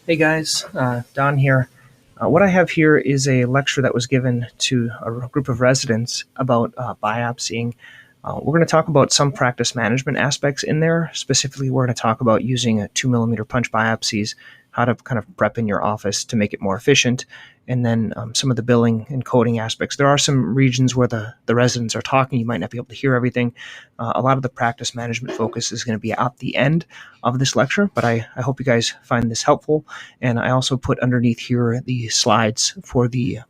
Hey guys, Don here. What I have here is a lecture that was given to a group of residents about biopsying. We're going to talk about some practice management aspects in there. Specifically, we're going to talk about using a 2 millimeter punch biopsies, how to kind of prep in your office to make it more efficient, and then some of the billing and coding aspects. There are some regions where the residents are talking. You might not be able to hear everything. A lot of the practice management focus is going to be at the end of this lecture, but I hope you guys find this helpful. And I also put underneath here the slides for the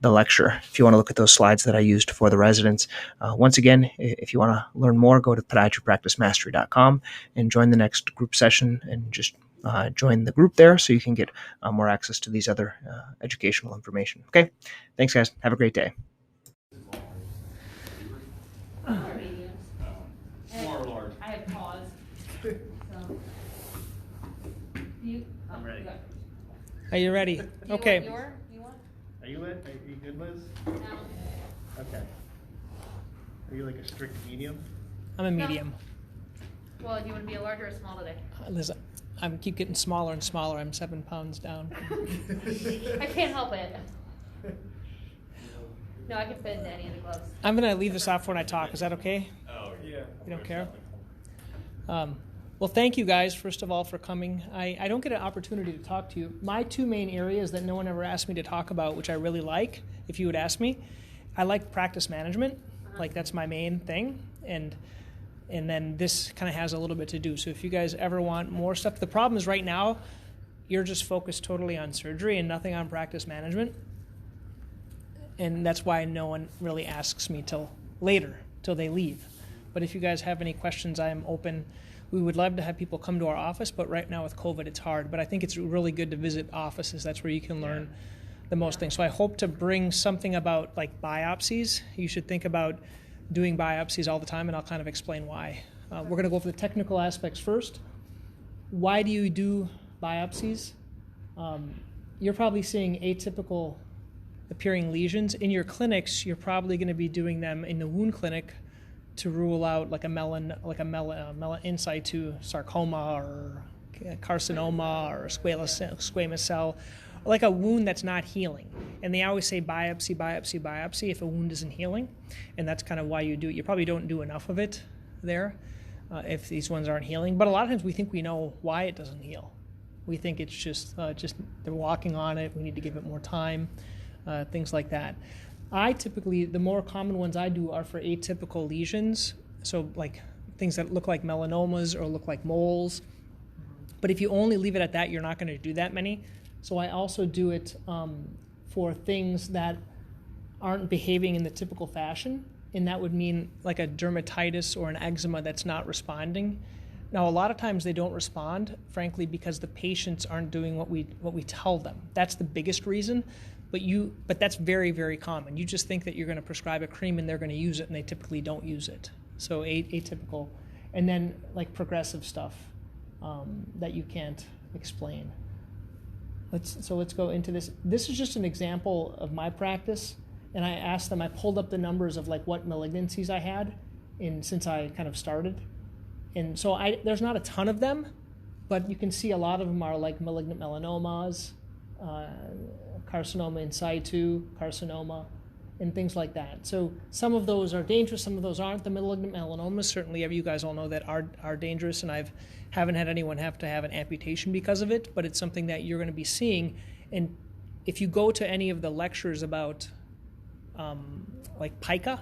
lecture if you want to look at those slides that I used for the residents. Once again, if you want to learn more, go to podiatrypracticemastery.com and join the next group session and just join the group there so you can get more access to these other educational information. Okay, thanks guys. Have a great day. Small or large? I have paused. So. I'm ready. Are you ready? Okay. You want? Are you Liz? Are you good, Liz? No. Okay. Are you like a strict medium? I'm a medium. Well, do you want to be a large or a small today? Liz, I keep getting smaller and smaller. I'm 7 pounds down. I can't help it. No, I can fit into any of the gloves. I'm going to leave this off when I talk. Is that okay? Oh, yeah. You don't care? Well, thank you guys, first of all, for coming. I don't get an opportunity to talk to you. My two main areas that no one ever asked me to talk about, which I really like, if you would ask me, I like practice management. Like, that's my main thing. And then this kind of has a little bit to do. So if you guys ever want more stuff, the problem is right now, you're just focused totally on surgery and nothing on practice management. And that's why no one really asks me till later, till they leave. But if you guys have any questions, I am open. We would love to have people come to our office, but right now with COVID, it's hard. But I think it's really good to visit offices. That's where you can learn the most things. So I hope to bring something about like biopsies. You should think about doing biopsies all the time, and I'll kind of explain why. We're going to go over the technical aspects first. Why do you do biopsies? You're probably seeing atypical appearing lesions. In your clinics, you're probably going to be doing them in the wound clinic to rule out like a in situ sarcoma or carcinoma or squamous cell, like a wound that's not healing. And they always say biopsy, biopsy, biopsy if a wound isn't healing, and that's kind of why you do it. You probably don't do enough of it there if these ones aren't healing. But a lot of times we think we know why it doesn't heal. We think it's just they're walking on it. We need to give it more time, things like that. I typically, the more common ones I do are for atypical lesions, so like things that look like melanomas or look like moles. But if you only leave it at that, you're not going to do that many. So I also do it for things that aren't behaving in the typical fashion, and that would mean like a dermatitis or an eczema that's not responding. Now, a lot of times they don't respond, frankly, because the patients aren't doing what we tell them. That's the biggest reason. But that's very, very common. You just think that you're going to prescribe a cream and they're going to use it, and they typically don't use it. So atypical. And then like progressive stuff that you can't explain. Let's go into this. This is just an example of my practice. And I asked them, I pulled up the numbers of like what malignancies I had since I kind of started. And so there's not a ton of them, but you can see a lot of them are like malignant melanomas, carcinoma in situ, carcinoma, and things like that. So some of those are dangerous, some of those aren't. The malignant melanomas, certainly you guys all know that are dangerous, and I haven't had anyone have to have an amputation because of it, but it's something that you're going to be seeing. And if you go to any of the lectures about like pica,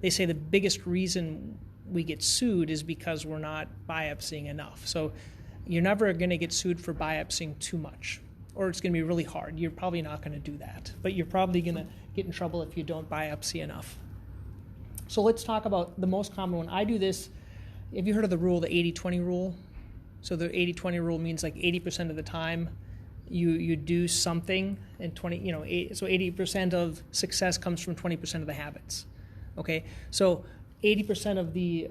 they say the biggest reason we get sued is because we're not biopsying enough. So you're never going to get sued for biopsying too much, or it's going to be really hard. You're probably not going to do that, but you're probably going to get in trouble if you don't biopsy enough. So let's talk about the most common one. I do this. Have you heard of the rule, the 80-20 rule? So the 80-20 rule means like 80% of the time you do something, and 80% of success comes from 20% of the habits. Okay, so 80% of the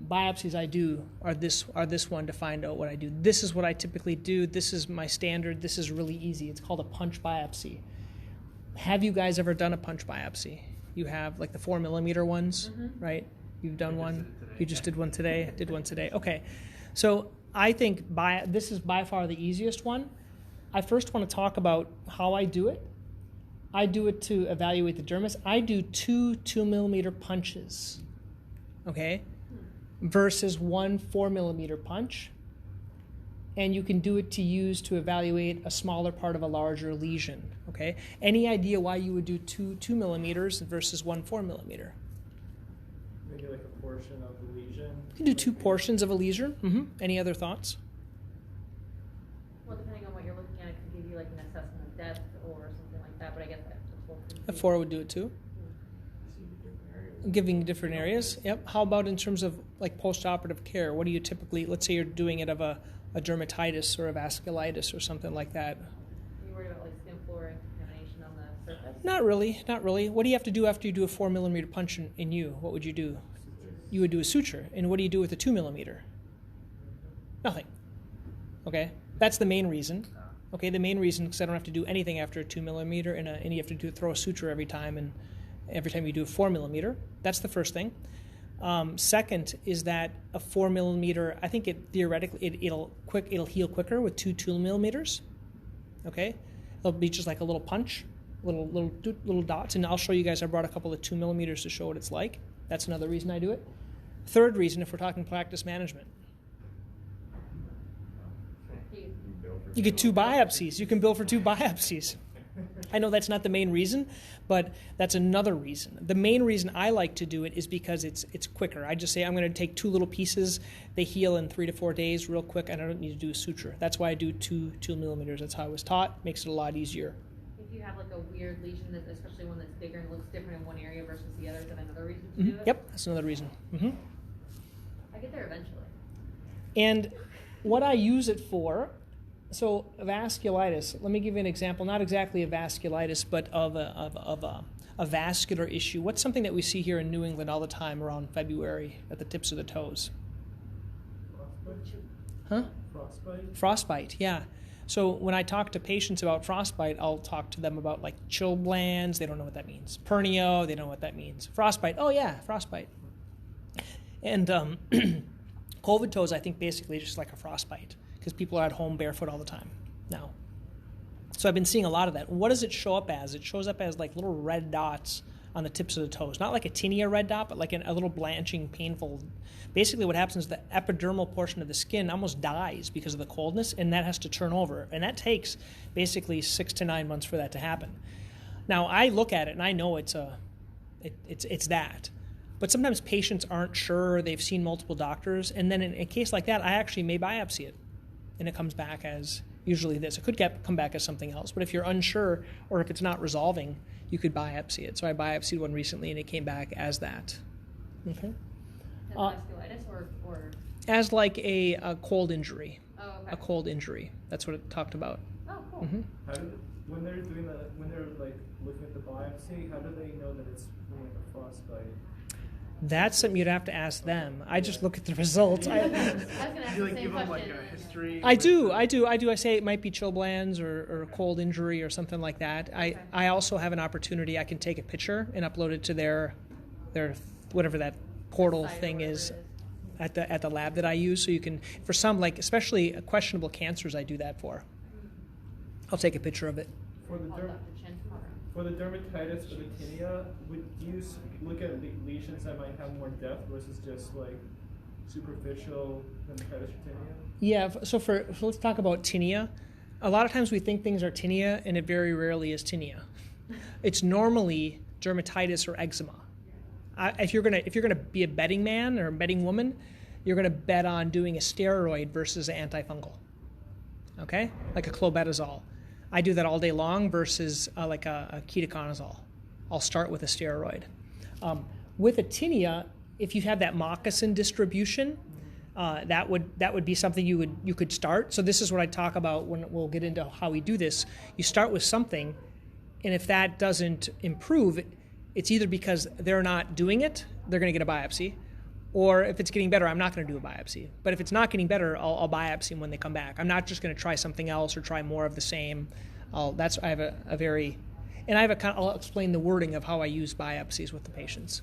biopsies I do are this one to find out what I do. This is what I typically do. This is my standard. This is really easy. It's called a punch biopsy. Have you guys ever done a punch biopsy? You have like the 4 millimeter ones, right? You've done one. You just did one today. Did one today. Okay, so I think this is by far the easiest one. I first want to talk about how I do it. I do it to evaluate the dermis. I do 2 2mm punches, okay, versus 1 4mm punch. And you can do it to use to evaluate a smaller part of a larger lesion, okay? Any idea why you would do 2 2mm versus 1 4mm? Maybe like a portion of the lesion. You can do 2 portions of a lesion. Mm-hmm. Any other thoughts? Well, depending on what you're looking at, it could give you like an assessment of depth or something like that, but I guess that's A 4 would do it too. Giving different areas. Yep. How about in terms of like post-operative care? What do you typically, let's say you're doing it of a dermatitis or a vasculitis or something like that? Are you worried about like skin flora contamination on the surface? Not really, not really. What do you have to do after you do a 4mm punch in you? What would you do? You would do a suture. And what do you do with a 2mm? Nothing. Okay, that's the main reason. Okay, the main reason because I don't have to do anything after a 2mm and you have to throw a suture every time you do a 4mm. That's the first thing. Second is that a 4mm, I think it theoretically it'll heal quicker with 2 2mm. Okay, it'll be just like a little punch, little dots, and I'll show you guys. I brought a couple of 2mm to show what it's like. That's another reason I do it. Third reason, if we're talking practice management, you get 2 biopsies. You can bill for 2 biopsies. I know that's not the main reason, but that's another reason. The main reason I like to do it is because it's quicker. I just say I'm going to take 2 little pieces. They heal in 3 to 4 days real quick, and I don't need to do a suture. That's why I do 2 2mm. That's how I was taught. Makes it a lot easier. If you have like a weird lesion, especially one that's bigger and looks different in one area versus the other, is that another reason to do it? Yep, that's another reason. I get there eventually. And what I use it for, so vasculitis, let me give you an example, not exactly a vasculitis, but of a vascular issue. What's something that we see here in New England all the time around February at the tips of the toes? Huh? Frostbite? Frostbite, yeah. So when I talk to patients about frostbite, I'll talk to them about like chilblains, they don't know what that means. Pernio, they don't know what that means. Frostbite, oh yeah, frostbite. And COVID toes, I think basically just like a frostbite because people are at home barefoot all the time now. So I've been seeing a lot of that. What does it show up as? It shows up as like little red dots on the tips of the toes. Not like a tinea red dot, but like a little blanching, painful. Basically what happens is the epidermal portion of the skin almost dies because of the coldness, and that has to turn over. And that takes basically 6 to 9 months for that to happen. Now, I look at it and I know it's that. But sometimes patients aren't sure, they've seen multiple doctors, and then in a case like that, I actually may biopsy it. And it comes back as usually this. It could come back as something else. But if you're unsure or if it's not resolving, you could biopsy it. So I biopsied one recently and it came back as that. Okay. As vasculitis or? As like a cold injury. Oh, okay. A cold injury. That's what it talked about. Oh, cool. Mm-hmm. When they're doing that, when they're like looking at the biopsy, how do they know that it's from like a frostbite? That's something you'd have to ask them. I just look at the results. I was going to ask You the like same give them like question. a history? I do. I say it might be chilblains or a cold injury or something like that. I also have an opportunity. I can take a picture and upload it to their whatever that portal Site or thing whatever is it at the lab that I use. So you can, for some like especially questionable cancers, I do that for. I'll take a picture of it. For the Call Dr. Chen tomorrow. For the dermatitis, for the tinea, would you look at lesions that might have more depth versus just like superficial dermatitis or tinea? Yeah. So let's talk about tinea. A lot of times we think things are tinea, and it very rarely is tinea. It's normally dermatitis or eczema. If you're gonna be a betting man or a betting woman, you're gonna bet on doing a steroid versus an antifungal. Okay, like a clobetasol. I do that all day long versus like a ketoconazole. I'll start with a steroid. With a tinea, if you have that moccasin distribution, that would be something you could start. So this is what I talk about when we'll get into how we do this. You start with something, and if that doesn't improve, it's either because they're not doing it, they're going to get a biopsy, or if it's getting better, I'm not going to do a biopsy. But if it's not getting better, I'll biopsy them when they come back. I'm not just going to try something else or try more of the same. I'll explain the wording of how I use biopsies with the patients.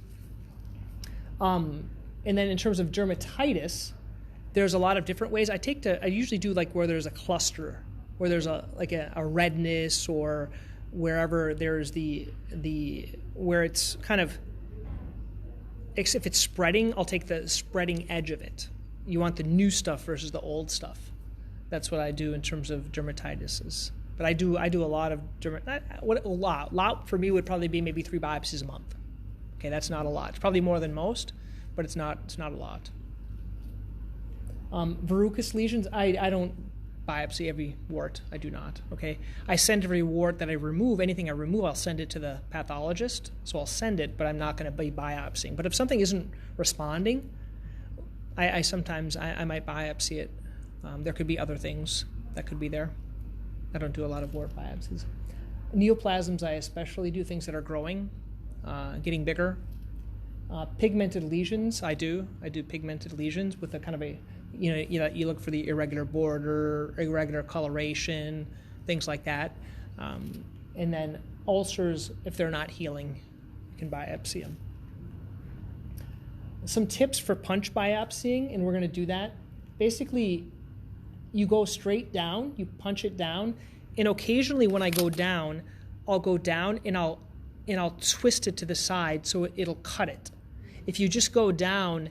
And then in terms of dermatitis, there's a lot of different ways. I usually do like where there's a cluster where there's a redness, or wherever there's where it's kind of, if it's spreading, I'll take the spreading edge of it. You want the new stuff versus the old stuff. That's what I do in terms of dermatitis. But I do a lot of a lot for me would probably be maybe 3 biopsies a month. Okay, that's not a lot. It's probably more than most, but it's not a lot. Verrucous lesions, I don't biopsy every wart. I do not. Okay, I send every wart that I remove. Anything I remove, I'll send it to the pathologist. So I'll send it, but I'm not going to be biopsying. But if something isn't responding, I sometimes might biopsy it. There could be other things that could be there. I don't do a lot of wart biopsies. Neoplasms, I especially do things that are growing, getting bigger. Pigmented lesions, I do pigmented lesions with a kind of a, you look for the irregular border, irregular coloration, things like that. And then ulcers, if they're not healing, you can biopsy them. Some tips for punch biopsying, and we're going to do that. Basically, you go straight down, you punch it down, and occasionally when I go down, I'll go down and I'll twist it to the side so it'll cut it. If you just go down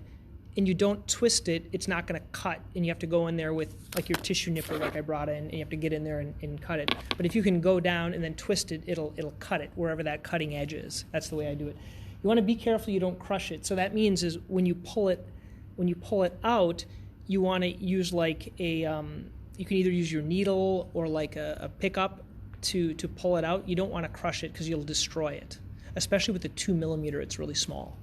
and you don't twist it, it's not going to cut, and you have to go in there with like your tissue nipper like I brought in, and you have to get in there and cut it. But if you can go down and then twist it, it'll cut it wherever that cutting edge is. That's the way I do it. You want to be careful you don't crush it. So that means is when you pull it out, you want to use like a you can either use your needle or like a pickup to pull it out. You don't want to crush it because you'll destroy it, especially with the 2 millimeter. It's really small.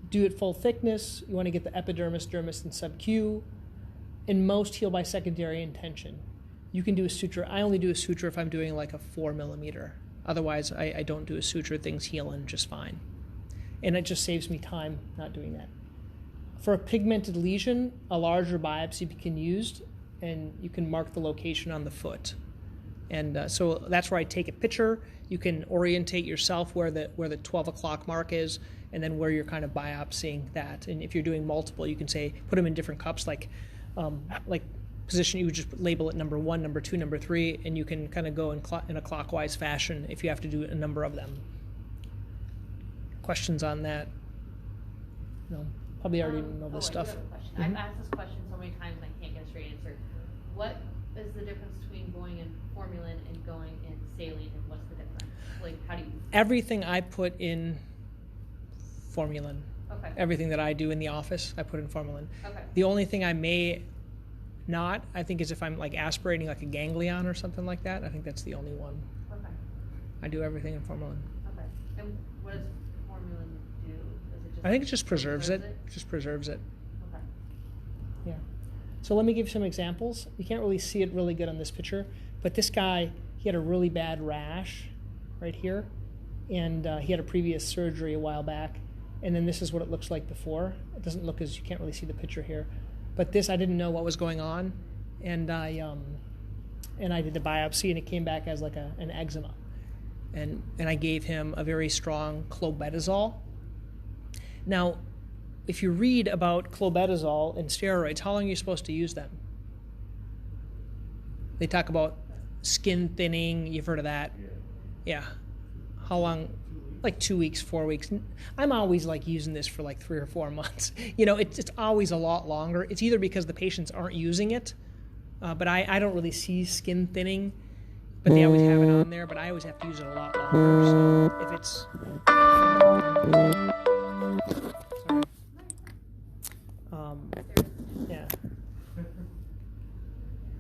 Do it full thickness. You want to get the epidermis, dermis, and subq. And most heal by secondary intention. You can do a suture. I only do a suture if I'm doing like a 4 millimeter. Otherwise, I don't do a suture. Things heal in just fine. And it just saves me time not doing that. For a pigmented lesion, a larger biopsy can be used, and you can mark the location on the foot. And so that's where I take a picture. You can orientate yourself where the 12 o'clock mark is, and then where you're kind of biopsying that. And if you're doing multiple, you can say put them in different cups, like position. You would just label it number 1, number 2, number 3, and you can kind of go in a clockwise fashion if you have to do a number of them. Questions on that? No, probably already know this stuff. I have a question. I've asked this question so many times and I can't get a straight answer. What is the difference between going in formalin and going in saline, and what's the difference? Like, how do you? Everything I put in formalin. Okay. Everything that I do in the office, I put in formalin. Okay. The only thing I may not, I think, is if I'm like aspirating like a ganglion or something like that. I think that's the only one. Okay. I do everything in formalin. Okay. And what does formalin do? Is it just? I think it just preserves it. Just preserves it. Okay. Yeah. So let me give you some examples. You can't really see it really good on this picture, but this guy, he had a really bad rash right here, and he had a previous surgery a while back, and then this is what it looks like before. It doesn't look as, you can't really see the picture here, but this, I didn't know what was going on, and I did the biopsy, and it came back as like an eczema, and I gave him a very strong clobetasol. Now, if you read about clobetasol and steroids, how long are you supposed to use them? They talk about skin thinning. You've heard of that? Yeah. How long? Like 2 weeks, 4 weeks. I'm always like using this for like 3 or 4 months. It's always a lot longer. It's either because the patients aren't using it, but I don't really see skin thinning, but they always have it on there, but I always have to use it a lot longer. So if it's... yeah.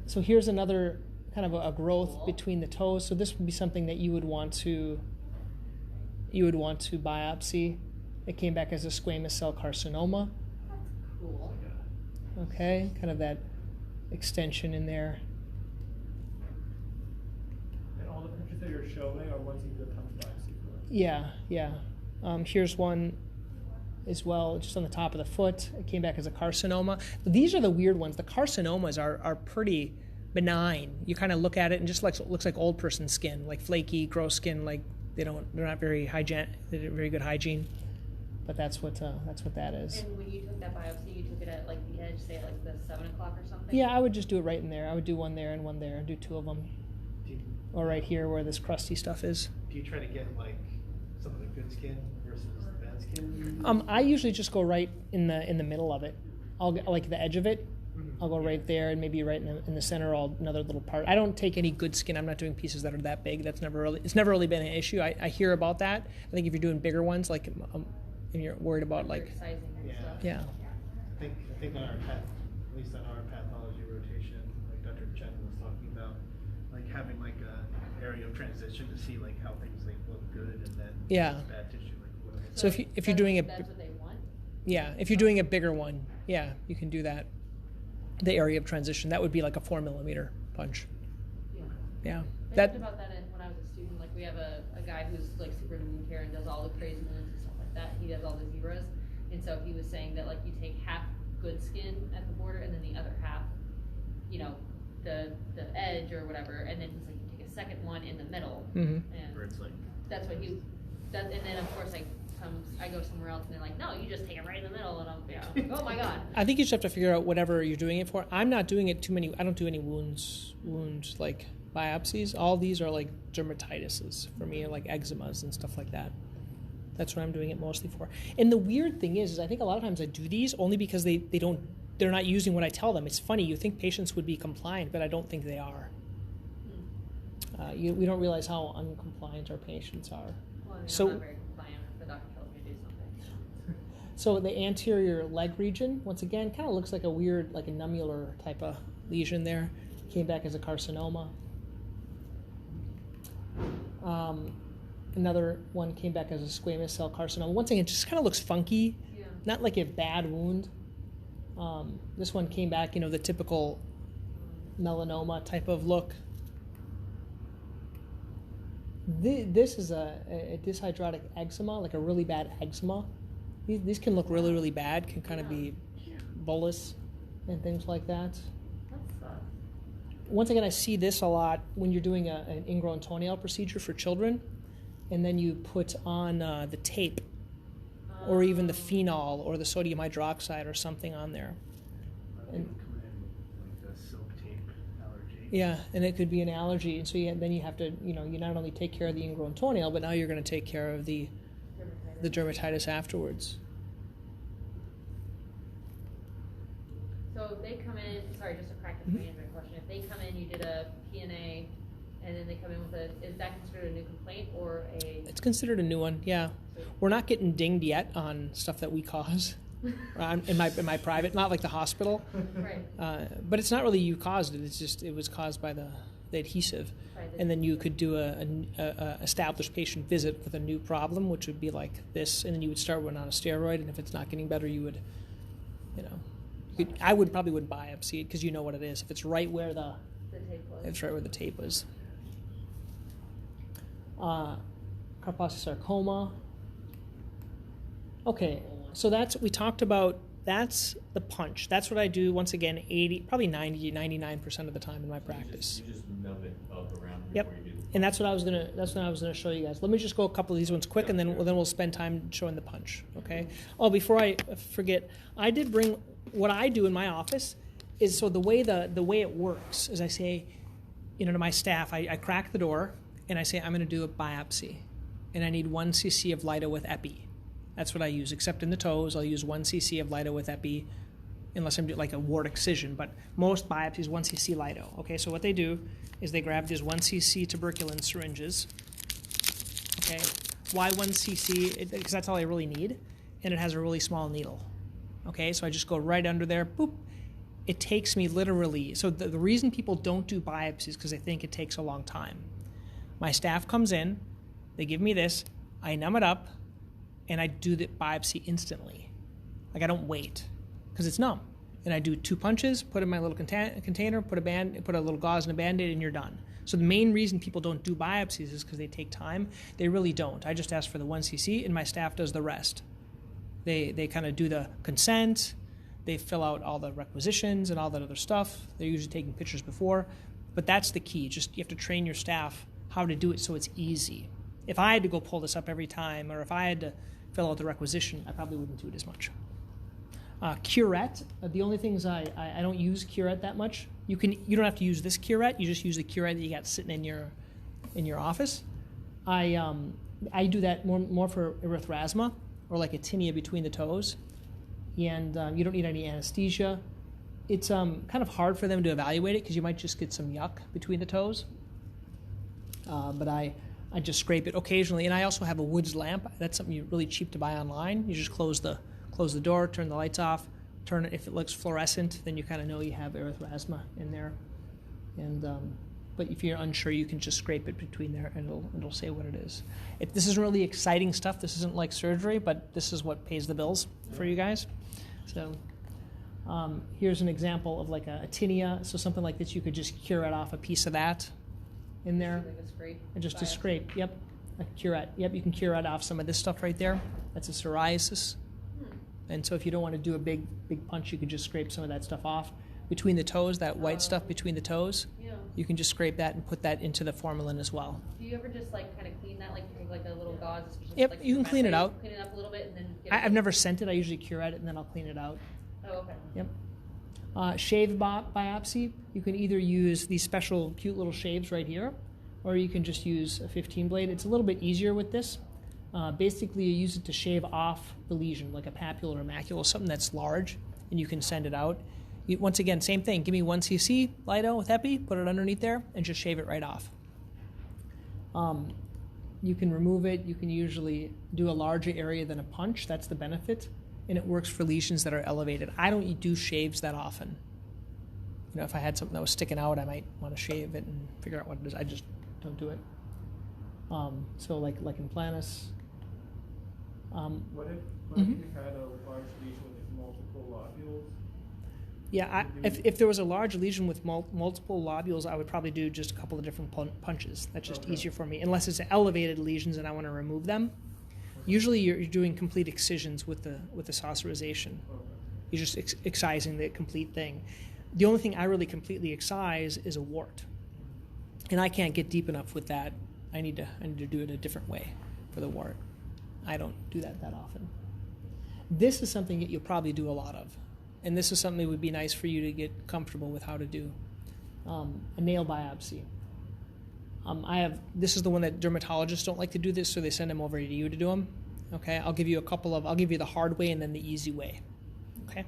So here's another kind of a growth between the toes. So this would be something that you would want to biopsy. It came back as a squamous cell carcinoma. Cool. Okay, kind of that extension in there. And all the pictures that you're showing are ones you do a punch biopsy for. Yeah. Here's one as well, just on the top of the foot. It came back as a carcinoma. These are the weird ones. The carcinomas are pretty benign. You kind of look at it and just looks like old person skin, like flaky, gross skin, like they're not very good hygiene. but that's what that is. And when you took that biopsy, you took it at like the edge, say at like the 7 o'clock or something? Yeah, I would just do it right in there. I would do one there and one there, and do two of them. Or right here where this crusty stuff is. Do you try to get like some of the good skin versus the bad skin? I usually just go right in the middle of it. I'll get like the edge of it. I'll go right there, and maybe right in the center, another little part. I don't take any good skin. I'm not doing pieces that are that big. It's never really been an issue. I hear about that. I think if you're doing bigger ones, like, and you're worried about like, sizing and stuff. yeah. I think on at least on our pathology rotation, like Dr. Chen was talking about, like having like a area of transition to see like how things like look good and then bad tissue. Like what So if you're doing that's what they want. yeah, if you're doing a bigger one, yeah, you can do that. The area of transition, that would be like a 4 millimeter punch. Yeah. I talked about that when I was a student. Like we have a guy who's like super into wound care and does all the crazy wounds and stuff like that. He does all the zebras, and so he was saying that like you take half good skin at the border and then the other half, you know, the edge or whatever, and then he's like you take a second one in the middle, and where it's like that's what he does. And then of course I go somewhere else and they're like, no, you just take it right in the middle, and I'm like, oh my god. I think you just have to figure out whatever you're doing it for. I'm not doing it I don't do any wound like biopsies. All these are like dermatitises for me, like eczemas and stuff like that. That's what I'm doing it mostly for. And the weird thing is I think a lot of times I do these only because they're not using what I tell them. It's funny, you think patients would be compliant, but I don't think they are. We don't realize how uncompliant our patients are. Well, I'm So- not very compliant if the doctor tells me to do something. So the anterior leg region, once again, kind of looks like a weird, like a nummular type of lesion there. Came back as a carcinoma. Another one came back as a squamous cell carcinoma. Once again, it just kind of looks funky, not like a bad wound. This one came back, the typical melanoma type of look. This is a dyshydrotic eczema, like a really bad eczema. These can look really, really bad, can kind of be bullous and things like that. That sucks. Once again, I see this a lot when you're doing an ingrown toenail procedure for children, and then you put on the tape or even the phenol or the sodium hydroxide or something on there. come in like the silk tape allergy. Yeah, and it could be an allergy, and so then you have to, you not only take care of the ingrown toenail, but now you're going to take care of the dermatitis afterwards. So if they come in, sorry, just a practice management question. If they come in, you did a PNA, and then they come in with is that considered a new complaint or a? It's considered a new one, yeah. We're not getting dinged yet on stuff that we cause in my private, not like the hospital. Right. But it's not really you caused it. It's just it was caused by the adhesive, and then you could do a established patient visit with a new problem, which would be like this, and then you would start one on a steroid, and if it's not getting better, you would, I probably wouldn't biopsy it because you know what it is. If it's right where the tape was. it's right where the tape was. Carpocysarcoma. Okay, so we talked about. That's the punch. That's what I do, once again, 99% of the time in my practice. You just nub it up around Yep. before you do the And that's what I was gonna show you guys. Let me just go a couple of these ones quick, and then we'll spend time showing the punch. Okay. Oh, before I forget, I did bring what I do in my office is so the way it works is I say, to my staff, I crack the door and I say I'm going to do a biopsy, and I need 1 cc of Lido with epi. That's what I use, except in the toes. I'll use 1 cc of Lido with epi, unless I'm doing like a wart excision. But most biopsies, 1 cc Lido. Okay, so what they do is they grab these 1 cc tuberculin syringes. Okay, why 1 cc? Because that's all I really need, and it has a really small needle. Okay, so I just go right under there, boop. It takes me literally, so the reason people don't do biopsies is because they think it takes a long time. My staff comes in, they give me this, I numb it up, and I do the biopsy instantly. Like I don't wait, because it's numb. And I do 2 punches, put it in my little container, put a little gauze and a Band-Aid, and you're done. So the main reason people don't do biopsies is because they take time. They really don't. I just ask for the 1 cc, and my staff does the rest. They kind of do the consent, they fill out all the requisitions and all that other stuff. They're usually taking pictures before, but that's the key. Just you have to train your staff how to do it so it's easy. If I had to go pull this up every time, or if I had to, fill out the requisition, I probably wouldn't do it as much. Curette, the only things I don't use curette that much. You don't have to use this curette. You just use the curette that you got sitting in your office. I do that more for erythrasma or like a tinea between the toes, and you don't need any anesthesia. It's kind of hard for them to evaluate it because you might just get some yuck between the toes. But I just scrape it occasionally, and I also have a Woods lamp. That's something really cheap to buy online. You just close the door, turn the lights off, turn it. If it looks fluorescent, then you kind of know you have erythrasma in there. And but if you're unsure, you can just scrape it between there, and it'll say what it is. This isn't really exciting stuff. This isn't like surgery, but this is what pays the bills for you guys. So here's an example of like a tinea. So something like this, you could just curette off a piece of that in there. Like a scrape. And just a scrape. Yep, a curette. Yep, you can curette off some of this stuff right there. That's a psoriasis. And so if you don't want to do a big punch, you could just scrape some of that stuff off. Between the toes, that white stuff between the toes, you can just scrape that and put that into the formalin as well. Do you ever just like kind of clean that, like you take like a little gauze? Just, Yep, like, you can clean it out. Clean it up a little bit and then I've never sent it. I usually curette it and then I'll clean it out. Oh, okay. Yep. Shave biopsy, you can either use these special cute little shaves right here, or you can just use a 15 blade. It's a little bit easier with this. Basically, you use it to shave off the lesion, like a papule or macula, something that's large, and you can send it out. Once again, same thing. Give me 1 cc Lido with Epi, put it underneath there, and just shave it right off. You can remove it. You can usually do a larger area than a punch. That's the benefit, and it works for lesions that are elevated. I don't do shaves that often. You know, if I had something that was sticking out, I might want to shave it and figure out what it is. I just don't do it. So like in planus. What if you had a large lesion with multiple lobules? Yeah, if there was a large lesion with multiple lobules, I would probably do just a couple of different punches. That's just easier for me, unless it's elevated lesions and I want to remove them. Usually, you're doing complete excisions with the saucerization. You're just excising the complete thing. The only thing I really completely excise is a wart, and I can't get deep enough with that. I need to do it a different way for the wart. I don't do that often. This is something that you'll probably do a lot of. And this is something that would be nice for you to get comfortable with how to do. A nail biopsy. This is the one that dermatologists don't like to do this, so they send them over to you to do them. Okay, I'll give you the hard way and then the easy way. Okay.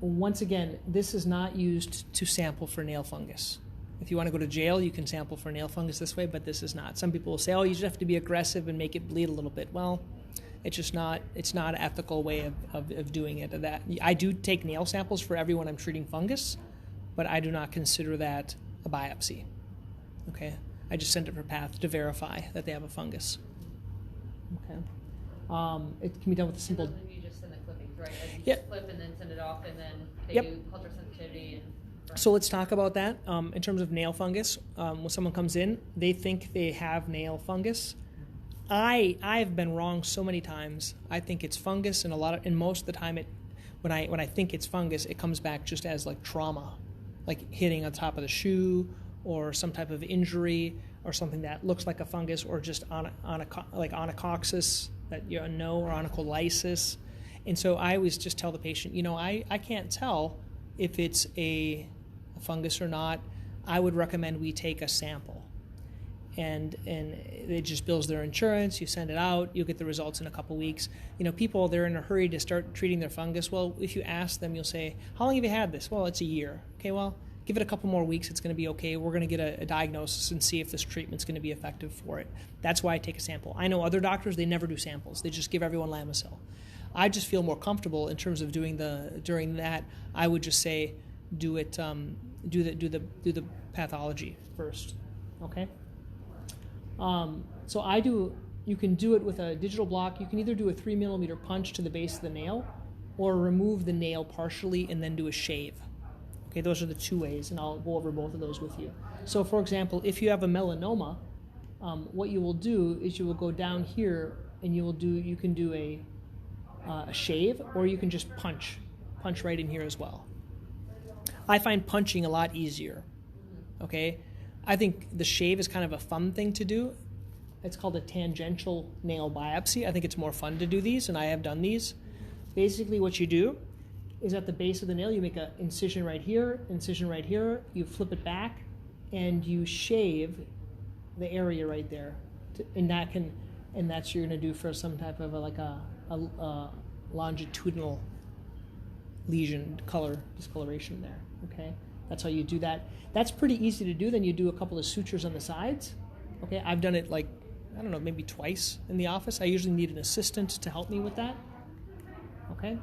Once again, this is not used to sample for nail fungus. If you want to go to jail, you can sample for nail fungus this way, but this is not. Some people will say, oh, you just have to be aggressive and make it bleed a little bit. Well, it's not an ethical way of doing it. I do take nail samples for everyone I'm treating fungus, but I do not consider that a biopsy. Okay? I just send it for path to verify that they have a fungus. Okay? It can be done with a simple... And then you just send the clippings, right? Like you Yep. just clip and then send it off, and then they Yep. do culture sensitivity and... So let's talk about that. In terms of nail fungus, when someone comes in, they think they have nail fungus. I've been wrong so many times. I think it's fungus, and most of the time, when I think it's fungus, it comes back just as like trauma, like hitting on top of the shoe, or some type of injury, or something that looks like a fungus, or just like onychoxis that you know, or onycholysis. And so I always just tell the patient, I can't tell if it's a fungus or not. I would recommend we take a sample. And it just bills their insurance. You send it out. You'll get the results in a couple weeks. People, they're in a hurry to start treating their fungus. Well, if you ask them, you'll say, how long have you had this? Well, it's a year. Okay, well, give it a couple more weeks. It's going to be okay. We're going to get a diagnosis and see if this treatment's going to be effective for it. That's why I take a sample. I know other doctors, they never do samples. They just give everyone Lamisil. I just feel more comfortable in terms of during that. I would just say, do the pathology first. Okay. So you can do it with a digital block. You can either do a 3 millimeter punch to the base of the nail, or remove the nail partially and then do a shave. Okay, those are the two ways, and I'll go over both of those with you. So, for example, if you have a melanoma, what you will do is you will go down here and you can do a shave, or you can just punch right in here as well. I find punching a lot easier. Okay, I think the shave is kind of a fun thing to do. it's called a tangential nail biopsy. I think it's more fun to do these, and I have done these. Basically what you do is at the base of the nail, you make an incision right here, you flip it back, and you shave the area right there. And that's you're going to do for some type of a longitudinal lesion discoloration there, okay? That's how you do that. That's pretty easy to do. Then you do a couple of sutures on the sides, okay? I've done it maybe twice in the office. I usually need an assistant to help me with that, okay?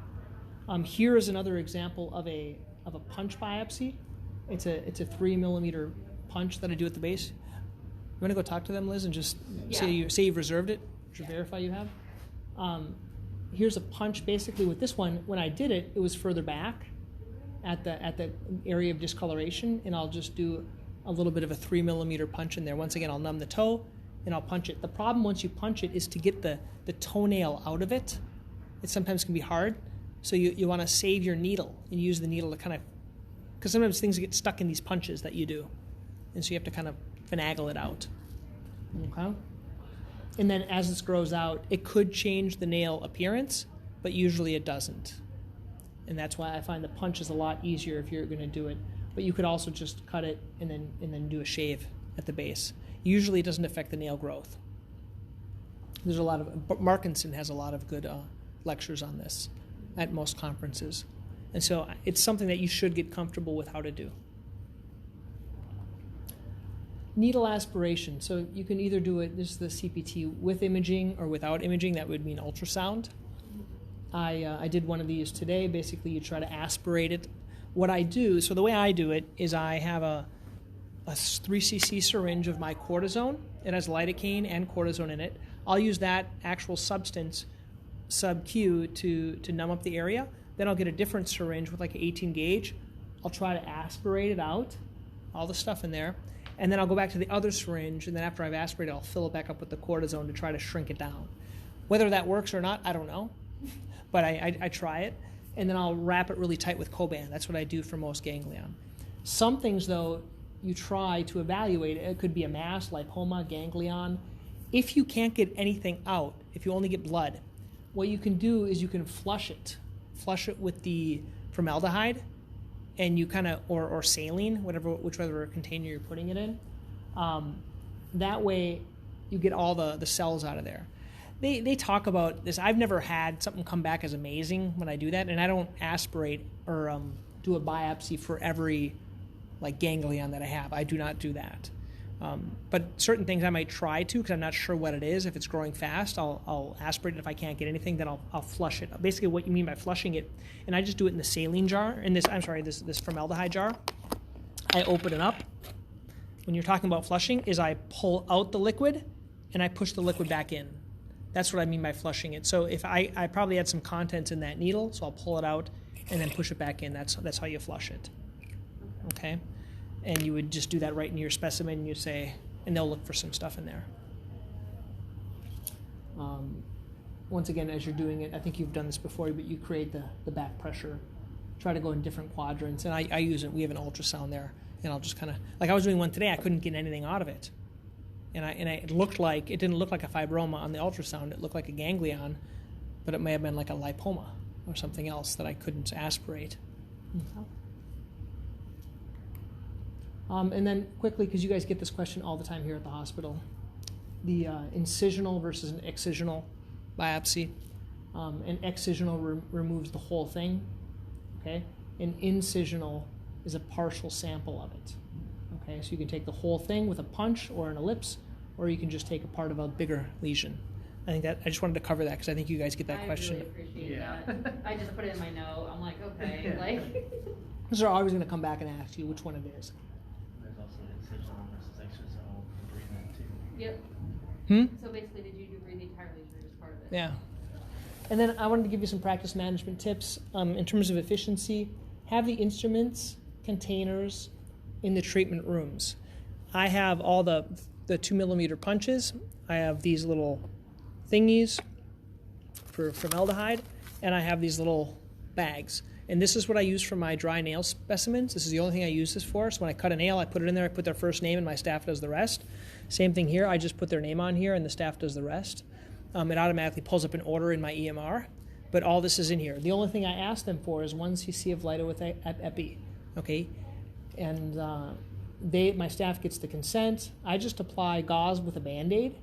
Here is another example of a punch biopsy. It's a 3 millimeter punch that I do at the base. You want to go talk to them, Liz, and just say you've reserved it, to verify you have? Here's a punch basically with this one. When I did it, it was further back at the area of discoloration, and I'll just do a little bit of a 3 millimeter punch in there. Once again, I'll numb the toe and I'll punch it. The problem once you punch it is to get the toenail out of it. It sometimes can be hard, so you want to save your needle and use the needle to kind of, because sometimes things get stuck in these punches that you do, and so you have to kind of finagle it out. Okay? And then as this grows out, it could change the nail appearance, but usually it doesn't. And that's why I find the punch is a lot easier if you're going to do it. But you could also just cut it and then do a shave at the base. Usually it doesn't affect the nail growth. There's a lot of, Markinson has a lot of good lectures on this at most conferences. And so it's something that you should get comfortable with how to do. Needle aspiration. So you can either do it, this is the CPT, with imaging or without imaging. That would mean ultrasound. I did one of these today. Basically, you try to aspirate it. What I do, so the way I do it is I have a 3 cc syringe of my cortisone. It has lidocaine and cortisone in it. I'll use that actual substance sub-Q to numb up the area. Then I'll get a different syringe with like an 18 gauge. I'll try to aspirate it out, all the stuff in there. And then I'll go back to the other syringe, and then after I've aspirated, I'll fill it back up with the cortisone to try to shrink it down. Whether that works or not, I don't know. But I try it. And then I'll wrap it really tight with Coban. That's what I do for most ganglion. Some things, though, you try to evaluate. It could be a mass, lipoma, ganglion. If you can't get anything out, if you only get blood, what you can do is you can flush it. Flush it with the formaldehyde, and you kind of, or saline, whichever container you're putting it in. That way, you get all the cells out of there. They talk about this. I've never had something come back as amazing when I do that, and I don't aspirate or do a biopsy for every ganglion that I have. I do not do that. But certain things I might try to, because I'm not sure what it is. If it's growing fast, I'll aspirate it. If I can't get anything, then I'll flush it. Basically, what you mean by flushing it, and I just do it in the saline jar, this formaldehyde jar. I open it up. When you're talking about flushing, is I pull out the liquid, and I push the liquid back in. That's what I mean by flushing it. So if I probably had some contents in that needle, so I'll pull it out and then push it back in. That's how you flush it. Okay? And you would just do that right in your specimen, and you say, and they'll look for some stuff in there. Once again, as you're doing it, I think you've done this before, but you create the back pressure. Try to go in different quadrants, and I use it. We have an ultrasound there, and I'll just kind of, I was doing one today, I couldn't get anything out of it. And it didn't look like a fibroma on the ultrasound. It looked like a ganglion, but it may have been like a lipoma or something else that I couldn't aspirate. And then quickly, because you guys get this question all the time here at the hospital, the incisional versus an excisional biopsy. An excisional removes the whole thing, okay? An incisional is a partial sample of it, okay? So you can take the whole thing with a punch or an ellipse, or you can just take a part of a bigger lesion. I just wanted to cover that because I think you guys get that question. I really appreciate that. I just put it in my note. I'm like, okay, Because they're always going to come back and ask you which one it is. There's also incisional versus excisional breathing too. Yep. So basically, did you do breathe the entire lesion or just part of it? Yeah. And then I wanted to give you some practice management tips in terms of efficiency. Have the instruments, containers in the treatment rooms. I have all the 2 millimeter punches. I have these little thingies for formaldehyde, and I have these little bags. And this is what I use for my dry nail specimens. This is the only thing I use this for. So when I cut a nail, I put it in there, I put their first name, and my staff does the rest. Same thing here. I just put their name on here, and the staff does the rest. It automatically pulls up an order in my EMR, but all this is in here. The only thing I ask them for is 1 cc of Vita with epi, okay? And my staff gets the consent. I just apply gauze with a Band-Aid,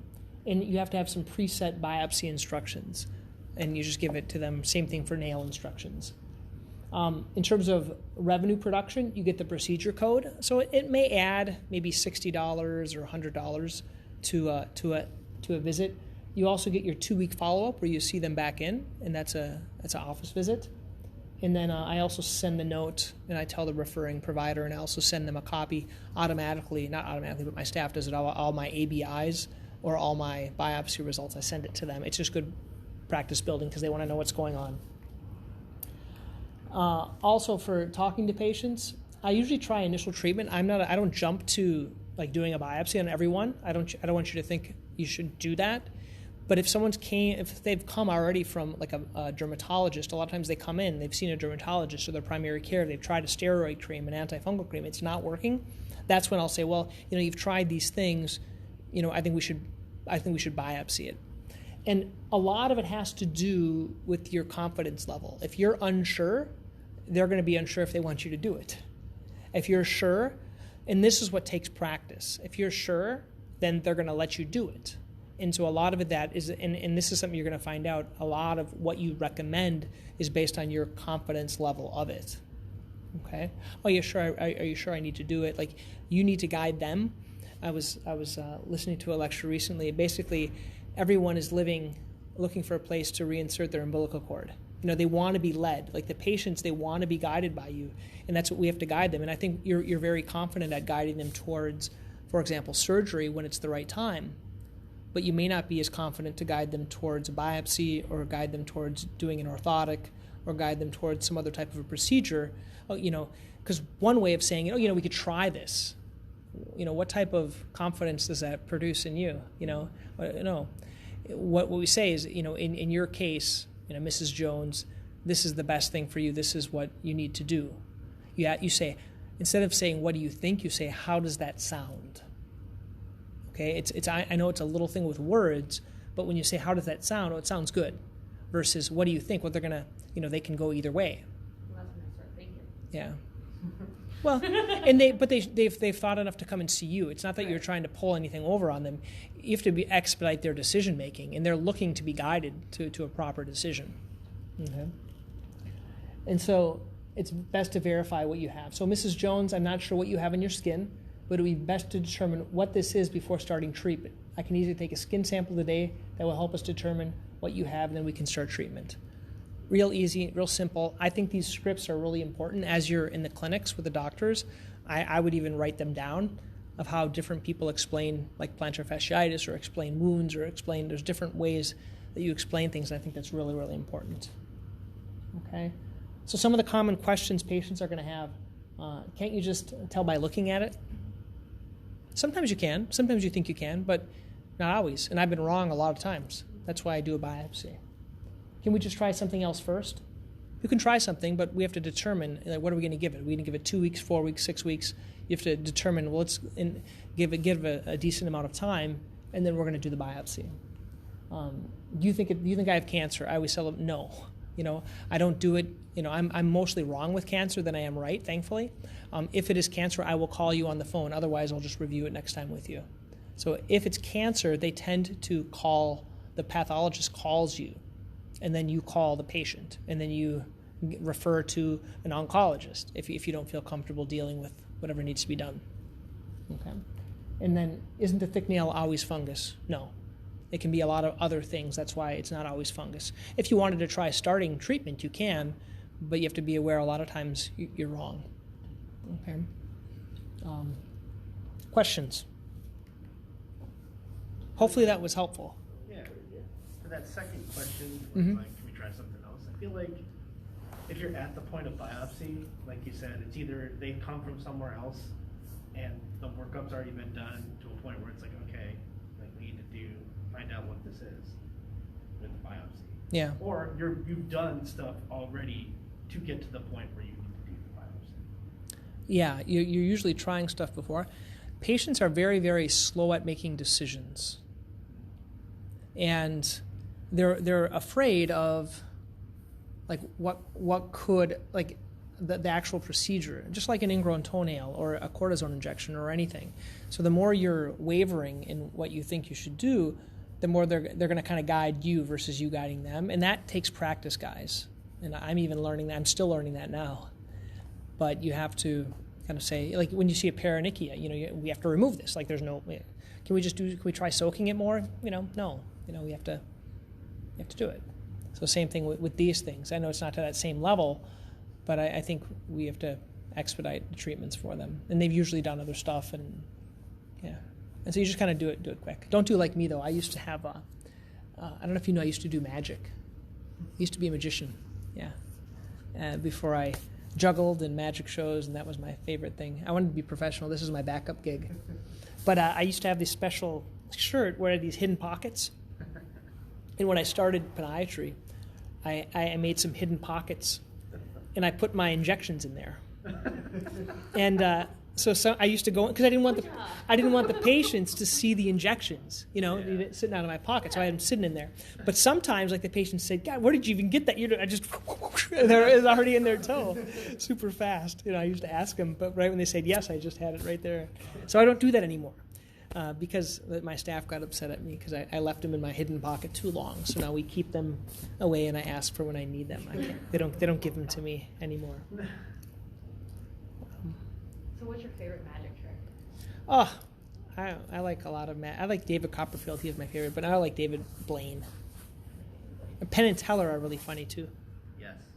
and you have to have some preset biopsy instructions, and you just give it to them. Same thing for nail instructions. In terms of revenue production, you get the procedure code. So it may add maybe $60 or $100 to a visit. You also get your 2-week follow-up where you see them back in, and that's an office visit. And then I also send the note, and I tell the referring provider, and I also send them a copy automatically, not automatically, but my staff does it, all my ABIs or all my biopsy results, I send it to them. It's just good practice building because they want to know what's going on. Also, for talking to patients, I usually try initial treatment. I don't jump to like doing a biopsy on everyone. I don't want you to think you should do that. But if if they've come already from like a dermatologist, a lot of times they come in, they've seen a dermatologist or their primary care, they've tried a steroid cream, an antifungal cream, it's not working. That's when I'll say, well, you've tried these things, I think we should biopsy it. And a lot of it has to do with your confidence level. If you're unsure, they're going to be unsure if they want you to do it. If you're sure, and this is what takes practice, if you're sure, then they're going to let you do it. And so a lot of it and this is something you're going to find out, a lot of what you recommend is based on your confidence level of it. Okay? Oh, yeah, sure. Are you sure I need to do it? Like, you need to guide them. I was listening to a lecture recently. Basically, everyone is looking for a place to reinsert their umbilical cord. They want to be led. Like the patients, they want to be guided by you, and that's what we have to guide them. And I think you're very confident at guiding them towards, for example, surgery when it's the right time. But you may not be as confident to guide them towards a biopsy or guide them towards doing an orthotic or guide them towards some other type of a procedure. Because one way of saying, we could try this. What type of confidence does that produce in you? No. What we say is, in your case, Mrs. Jones, this is the best thing for you. This is what you need to do. You say, instead of saying, what do you think? You say, how does that sound? Okay, I know it's a little thing with words, but when you say, how does that sound? Oh, it sounds good. Versus, what do you think? Well, they're gonna, they can go either way. Well, that's when I start thinking. Yeah. Well, and they've thought enough to come and see you. It's not that you're trying to pull anything over on them. You have to expedite their decision making, and they're looking to be guided to a proper decision. Okay. And so it's best to verify what you have. So, Mrs. Jones, I'm not sure what you have in your skin, but it would be best to determine what this is before starting treatment. I can easily take a skin sample today that will help us determine what you have, and then we can start treatment. Real easy, real simple. I think these scripts are really important as you're in the clinics with the doctors. I would even write them down of how different people explain like plantar fasciitis or explain wounds or there's different ways that you explain things. And I think that's really, really important. Okay. So some of the common questions patients are going to have, can't you just tell by looking at it? Sometimes you can. Sometimes you think you can, but not always. And I've been wrong a lot of times. That's why I do a biopsy. Can we just try something else first? You can try something, but we have to determine, what are we going to give it? Are we going to give it 2 weeks, 4 weeks, 6 weeks? You have to determine, let's give a decent amount of time, and then we're going to do the biopsy. Do you think I have cancer? I always tell them, no. I don't do it. I'm mostly wrong with cancer than I am right, thankfully. If it is cancer, I will call you on the phone. Otherwise, I'll just review it next time with you. So if it's cancer, they tend to the pathologist calls you, and then you call the patient, and then you refer to an oncologist if you don't feel comfortable dealing with whatever needs to be done. Okay. And then, isn't the thick nail always fungus? No. It can be a lot of other things. That's why it's not always fungus. If you wanted to try starting treatment, you can, but you have to be aware a lot of times you're wrong. Okay. Questions? Hopefully that was helpful. Yeah. For that second question, Mm-hmm. like, can we try something else? I feel like if you're at the point of biopsy, like you said, it's either they come from somewhere else and the workup's already been done to a point where it's like, okay, like we need to find out what this is with the biopsy. Yeah. Or you've done stuff already to get to the point where you need to do the biopsy? Yeah, you're usually trying stuff before. Patients are very, very slow at making decisions. And they're afraid of like what could, like the actual procedure, just like an ingrown toenail or a cortisone injection or anything. So the more you're wavering in what you think you should do, the more they're going to kind of guide you versus you guiding them. And that takes practice, guys. And I'm even learning that. I'm still learning that now. But you have to kind of say, like when you see a paronychia, we have to remove this. Like there's no, can we try soaking it more? No. We have to do it. So same thing with these things. I know it's not to that same level, but I think we have to expedite the treatments for them. And they've usually done other stuff, and yeah. And so you just kind of do it quick. Don't do like me, though. I used to have I don't know if you know, I used to do magic. I used to be a magician, yeah. Before I juggled in magic shows, and that was my favorite thing. I wanted to be professional. This is my backup gig. But I used to have this special shirt where I had these hidden pockets. And when I started podiatry, I made some hidden pockets, and I put my injections in there. And so I used to go because I didn't want the patients to see the injections, sitting out of my pocket. So I had them sitting in there. But sometimes, like the patients said, "God, where did you even get that?" I just it was already in their toe, super fast. I used to ask them, but right when they said yes, I just had it right there. So I don't do that anymore. Because my staff got upset at me because I left them in my hidden pocket too long. So now we keep them away, and I ask for when I need them. They don't give them to me anymore. So what's your favorite magic trick? Oh, I like a lot of I like David Copperfield. He is my favorite, but I like David Blaine. Penn and Teller are really funny too.